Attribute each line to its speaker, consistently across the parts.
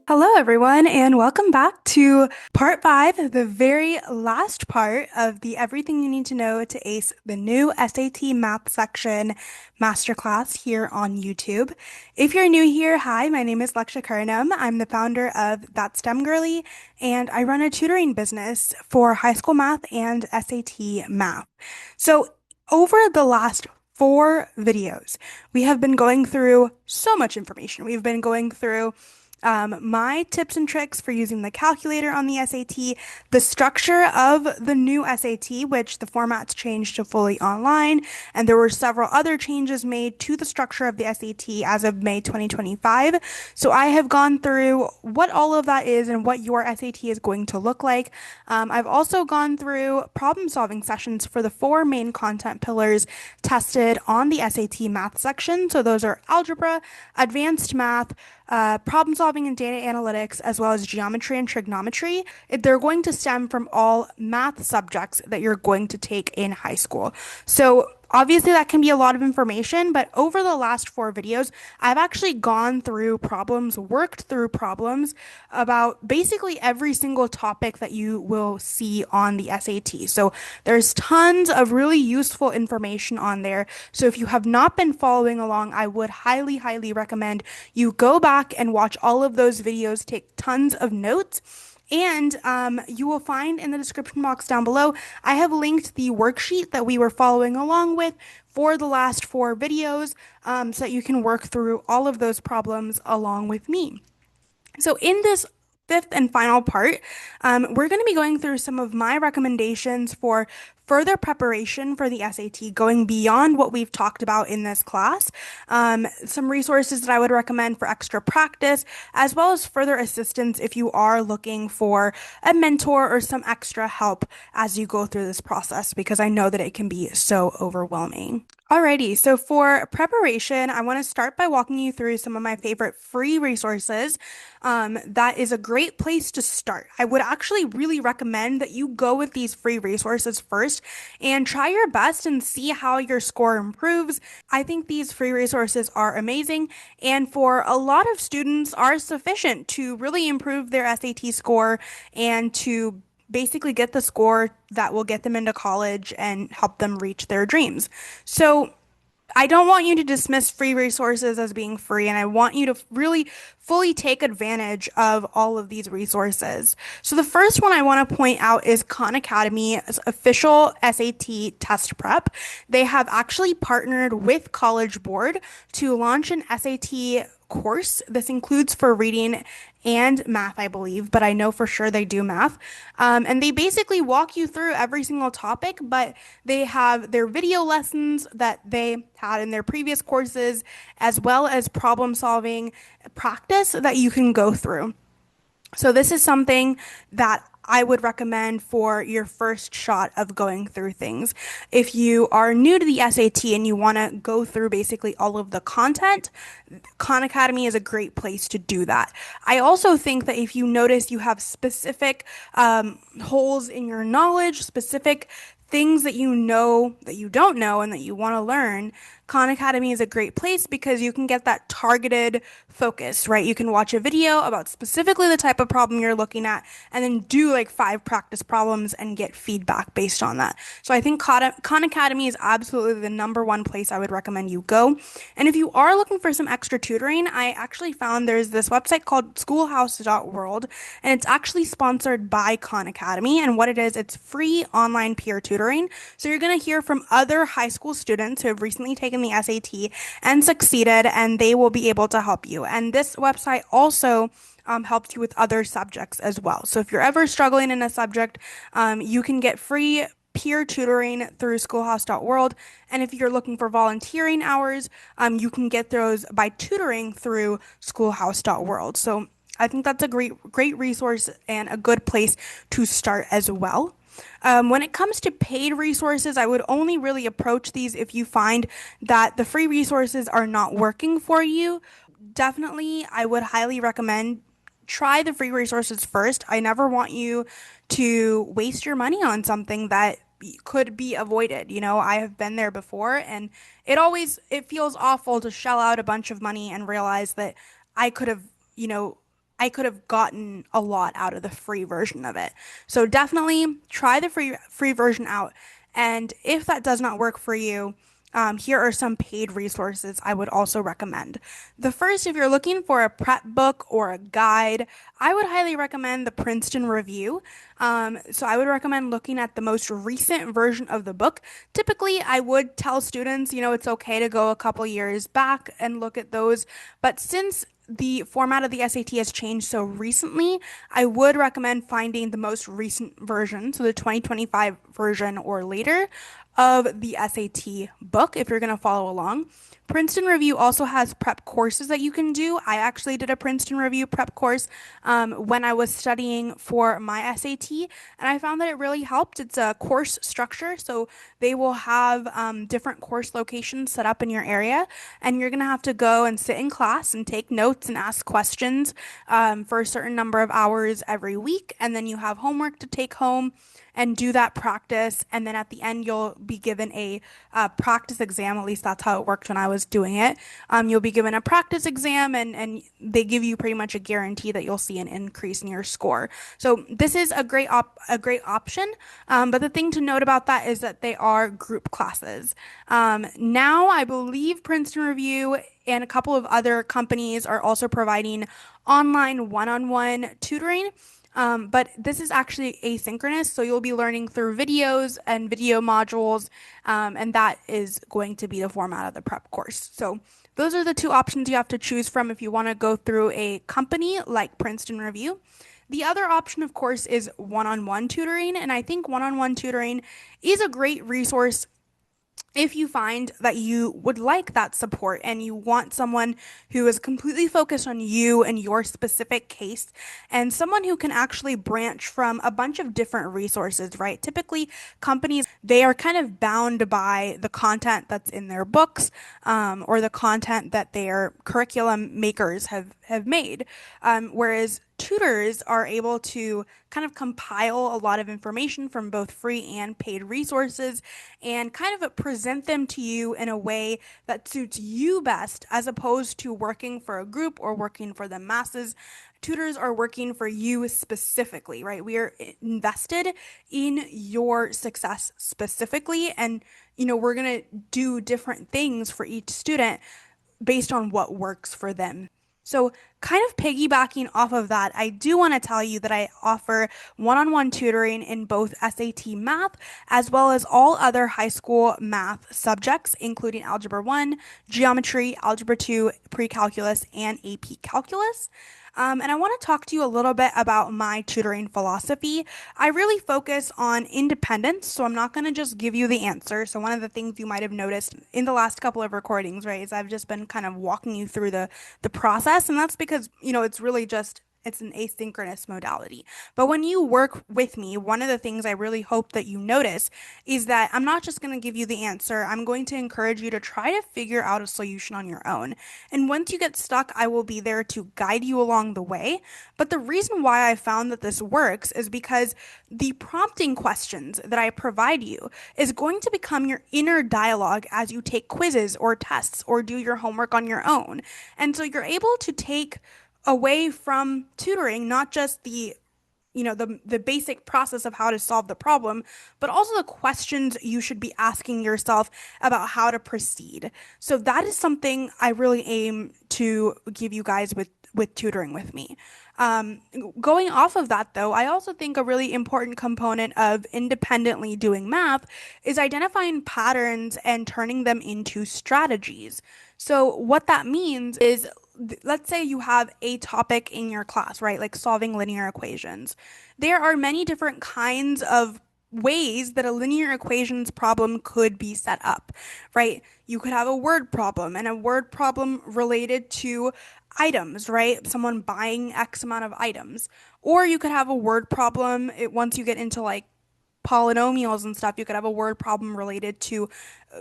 Speaker 1: Hello, everyone, and welcome back to part five, the very last part of the Everything You Need to Know to Ace the New SAT Math Section Masterclass here on YouTube. If you're new here, hi, my name is Leksha Karanam. I'm the founder of That STEM Girly, and I run a tutoring business for high school math and SAT math. So, over the last four videos, we have been going through so much information. We've been going through my tips and tricks for using the calculator on the SAT, the structure of the new SAT, which the format's changed to fully online, and there were several other changes made to the structure of the SAT as of May 2025. So I have gone through what all of that is and what your SAT is going to look like. I've also gone through problem solving sessions for the four main content pillars tested on the SAT math section. So those are algebra, advanced math, problem solving and data analytics, as well as geometry and trigonometry. They're going to stem from all math subjects that you're going to take in high school. So obviously that can be a lot of information, but over the last four videos, I've actually gone through problems, worked through problems about basically every single topic that you will see on the SAT. So there's tons of really useful information on there. So if you have not been following along, I would highly, highly recommend you go back and watch all of those videos, take tons of notes. And you will find in the description box down below, I have linked the worksheet that we were following along with for the last four videos so that you can work through all of those problems along with me. So in this fifth and final part, we're going to be going through some of my recommendations for further preparation for the SAT, going beyond what we've talked about in this class, some resources that I would recommend for extra practice, as well as further assistance if you are looking for a mentor or some extra help as you go through this process, because I know that it can be so overwhelming. Alrighty, so for preparation, I want to start by walking you through some of my favorite free resources. That is a great place to start. I would actually really recommend that you go with these free resources first and try your best and see how your score improves. I think these free resources are amazing and for a lot of students are sufficient to really improve their SAT score and to basically get the score that will get them into college and help them reach their dreams. So I don't want you to dismiss free resources as being free, and I want you to really fully take advantage of all of these resources. So the first one I want to point out is Khan Academy's official SAT test prep. They have actually partnered with College Board to launch an SAT course. This includes for reading and math, I believe, but I know for sure they do math. And they basically walk you through every single topic, but they have their video lessons that they had in their previous courses, as well as problem solving practice that you can go through. So this is something that I would recommend for your first shot of going through things. If you are new to the SAT and you want to go through basically all of the content, Khan Academy is a great place to do that. I also think that if you notice you have specific holes in your knowledge, specific things that you know that you don't know and that you want to learn, Khan Academy is a great place because you can get that targeted focus, right? You can watch a video about specifically the type of problem you're looking at and then do like 5 practice problems and get feedback based on that. So I think Khan Academy is absolutely the number one place I would recommend you go. And if you are looking for some extra tutoring, I actually found there's this website called schoolhouse.world, and it's actually sponsored by Khan Academy. And what it is, it's free online peer tutoring. So you're going to hear from other high school students who have recently taken the SAT and succeeded, and they will be able to help you. And this website also helps you with other subjects as well. So if you're ever struggling in a subject, you can get free peer tutoring through schoolhouse.world. And if you're looking for volunteering hours, you can get those by tutoring through schoolhouse.world. So I think that's a great resource and a good place to start as well. When it comes to paid resources, I would only really approach these if you find that the free resources are not working for you. Definitely, I would highly recommend try the free resources first. I never want you to waste your money on something that could be avoided. I have been there before, and it feels awful to shell out a bunch of money and realize that I could have, you know, I could have gotten a lot out of the free version of it. So definitely try the free version out. And if that does not work for you, here are some paid resources I would also recommend. The first, if you're looking for a prep book or a guide, I would highly recommend the Princeton Review. So I would recommend looking at the most recent version of the book. Typically, I would tell students, it's okay to go a couple years back and look at those. But since the format of the SAT has changed so recently, I would recommend finding the most recent version, so the 2025 version or later of the SAT book if you're going to follow along. Princeton Review also has prep courses that you can do. I actually did a Princeton Review prep course when I was studying for my SAT, and I found that it really helped. It's a course structure, so they will have different course locations set up in your area, and you're going to have to go and sit in class and take notes and ask questions for a certain number of hours every week, and then you have homework to take home and do that practice. And then at the end, you'll be given a practice exam. At least that's how it worked when I was doing it. You'll be given a practice exam, and they give you pretty much a guarantee that you'll see an increase in your score. So this is a great option. But the thing to note about that is that they are group classes. Now, I believe Princeton Review and a couple of other companies are also providing online one-on-one tutoring. But this is actually asynchronous, so you'll be learning through videos and video modules, and that is going to be the format of the prep course. So those are the two options you have to choose from if you want to go through a company like Princeton Review. The other option, of course, is one-on-one tutoring, and I think one-on-one tutoring is a great resource if you find that you would like that support and you want someone who is completely focused on you and your specific case, and someone who can actually branch from a bunch of different resources, right? Typically, companies, they are kind of bound by the content that's in their books, or the content that their curriculum makers have made. Whereas tutors are able to kind of compile a lot of information from both free and paid resources and kind of present them to you in a way that suits you best, as opposed to working for a group or working for the masses. Tutors are working for you specifically, right? We are invested in your success specifically, and we're going to do different things for each student based on what works for them. So, kind of piggybacking off of that, I do want to tell you that I offer one on one tutoring in both SAT math as well as all other high school math subjects, including Algebra 1, Geometry, Algebra 2, Pre Calculus, and AP Calculus. And I want to talk to you a little bit about my tutoring philosophy. I really focus on independence, so I'm not going to just give you the answer. So, one of the things you might have noticed in the last couple of recordings, right, is I've just been kind of walking you through the process, and that's because, it's really just it's an asynchronous modality. But when you work with me, one of the things I really hope that you notice is that I'm not just going to give you the answer. I'm going to encourage you to try to figure out a solution on your own. And once you get stuck, I will be there to guide you along the way. But the reason why I found that this works is because the prompting questions that I provide you is going to become your inner dialogue as you take quizzes or tests or do your homework on your own. And so you're able to take away from tutoring not just the basic process of how to solve the problem, but also the questions you should be asking yourself about how to proceed. So that is something I really aim to give you guys with tutoring with me. Um, Going off of that, though, I also think a really important component of independently doing math is identifying patterns and turning them into strategies. So, what that means is, let's say you have a topic in your class, right? Like solving linear equations. There are many different kinds of ways that a linear equations problem could be set up, right? You could have a word problem and a word problem related to items, right? Someone buying X amount of items. Or you could have a word problem once you get into like polynomials and stuff, you could have a word problem related to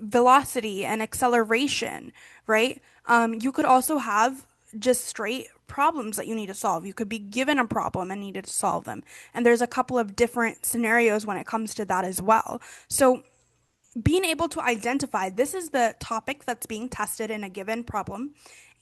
Speaker 1: velocity and acceleration, right? You could also have just straight problems that you need to solve. You could be given a problem and needed to solve them. And there's a couple of different scenarios when it comes to that as well. So being able to identify this is the topic that's being tested in a given problem,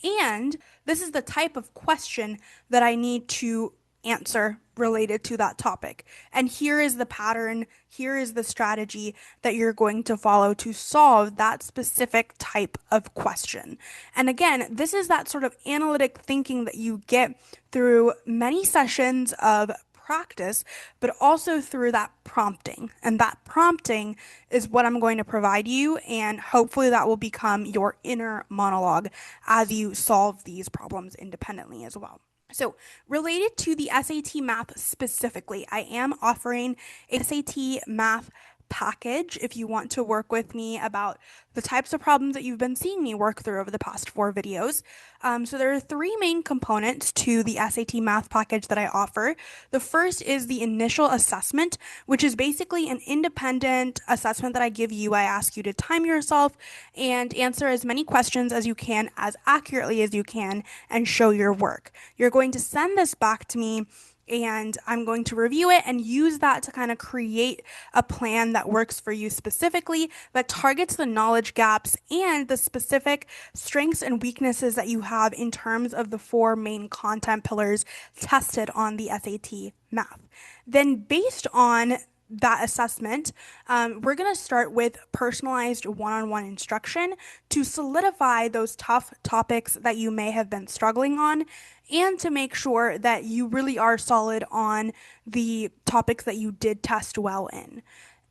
Speaker 1: and this is the type of question that I need to answer related to that topic. And here is the pattern, here is the strategy that you're going to follow to solve that specific type of question. And again, this is that sort of analytic thinking that you get through many sessions of practice, but also through that prompting. And that prompting is what I'm going to provide you, and hopefully that will become your inner monologue as you solve these problems independently as well. So, related to the SAT math specifically, I am offering a SAT math package if you want to work with me about the types of problems that you've been seeing me work through over the past 4 videos. So there are three main components to the SAT math package that I offer. The first is the initial assessment, which is basically an independent assessment that I give you. I ask you to time yourself and answer as many questions as you can, as accurately as you can, and show your work. You're going to send this back to me, and I'm going to review it and use that to kind of create a plan that works for you specifically, that targets the knowledge gaps and the specific strengths and weaknesses that you have in terms of the four main content pillars tested on the SAT math. Then, based on that assessment, we're going to start with personalized one-on-one instruction to solidify those tough topics that you may have been struggling on, and to make sure that you really are solid on the topics that you did test well in.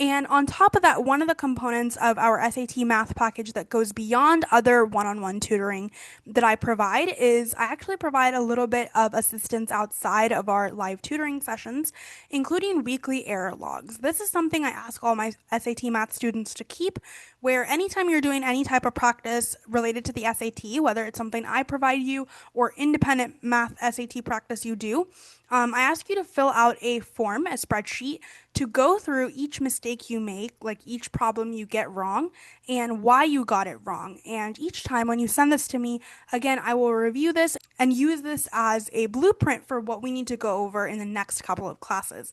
Speaker 1: And on top of that, one of the components of our SAT math package that goes beyond other one-on-one tutoring that I provide is I actually provide a little bit of assistance outside of our live tutoring sessions, including weekly error logs. This is something I ask all my SAT math students to keep, where anytime you're doing any type of practice related to the SAT, whether it's something I provide you or independent math SAT practice you do, I ask you to fill out a form, a spreadsheet, to go through each mistake you make, like each problem you get wrong, and why you got it wrong. And each time when you send this to me, again, I will review this and use this as a blueprint for what we need to go over in the next couple of classes.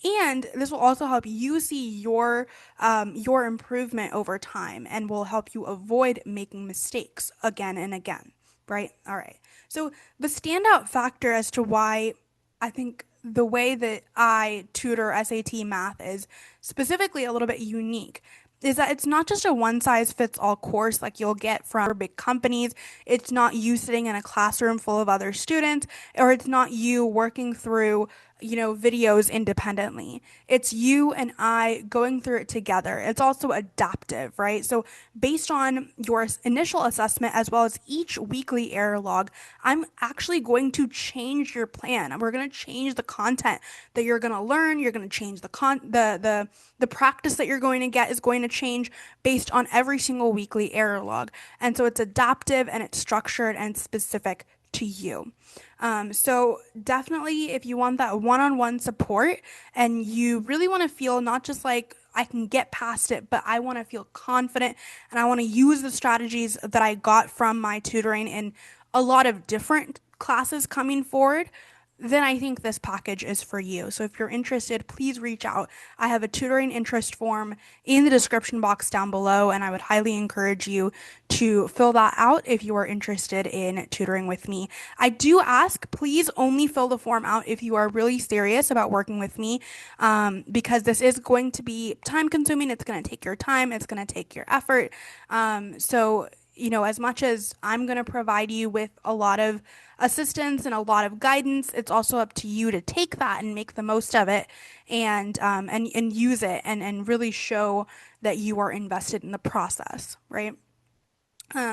Speaker 1: And this will also help you see your improvement over time, and will help you avoid making mistakes again and again. Right? All right. So the standout factor as to why I think the way that I tutor SAT math is specifically a little bit unique is that it's not just a one size fits all course like you'll get from big companies. It's not you sitting in a classroom full of other students, or it's not you working through, videos independently. It's you and I going through it together. It's also adaptive, right? So based on your initial assessment as well as each weekly error log, I'm actually going to change your plan. We're going to change the content that you're going to learn. You're going to change the practice that you're going to get is going to change based on every single weekly error log. And so it's adaptive and it's structured and specific to you. So definitely, if you want that one-on-one support and you really want to feel not just like I can get past it, but I want to feel confident and I want to use the strategies that I got from my tutoring in a lot of different classes coming forward, then I think this package is for you. So if you're interested, please reach out. I have a tutoring interest form in the description box down below, and I would highly encourage you to fill that out if you are interested in tutoring with me. I do ask, please only fill the form out if you are really serious about working with me, because this is going to be time consuming. It's going to take your time. It's going to take your effort. As much as I'm going to provide you with a lot of assistance and a lot of guidance, it's also up to you to take that and make the most of it, and use it, and really show that you are invested in the process, right?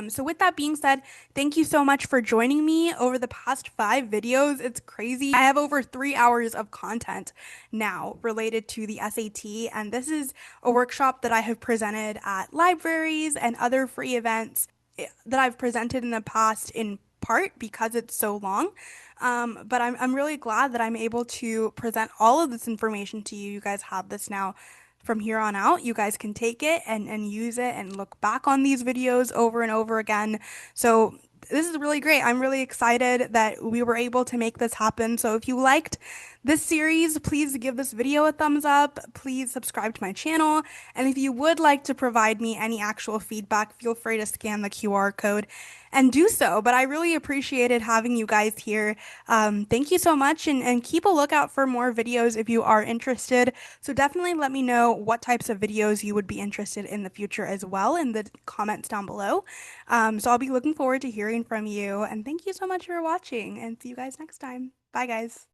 Speaker 1: So with that being said, thank you so much for joining me over the past 5 videos. It's crazy. I have over 3 hours of content now related to the SAT, and this is a workshop that I have presented at libraries and other free events that I've presented in the past, in part because it's so long. But I'm really glad that I'm able to present all of this information to you. You guys have this now. From here on out, you guys can take it and use it and look back on these videos over and over again. So this is really great. I'm really excited that we were able to make this happen. So if you liked this series, please give this video a thumbs up. Please subscribe to my channel. And if you would like to provide me any actual feedback, feel free to scan the QR code and do so. But I really appreciated having you guys here. Thank you so much, and keep a lookout for more videos if you are interested. So definitely let me know what types of videos you would be interested in the future as well in the comments down below. So I'll be looking forward to hearing from you. And thank you so much for watching, and see you guys next time. Bye, guys.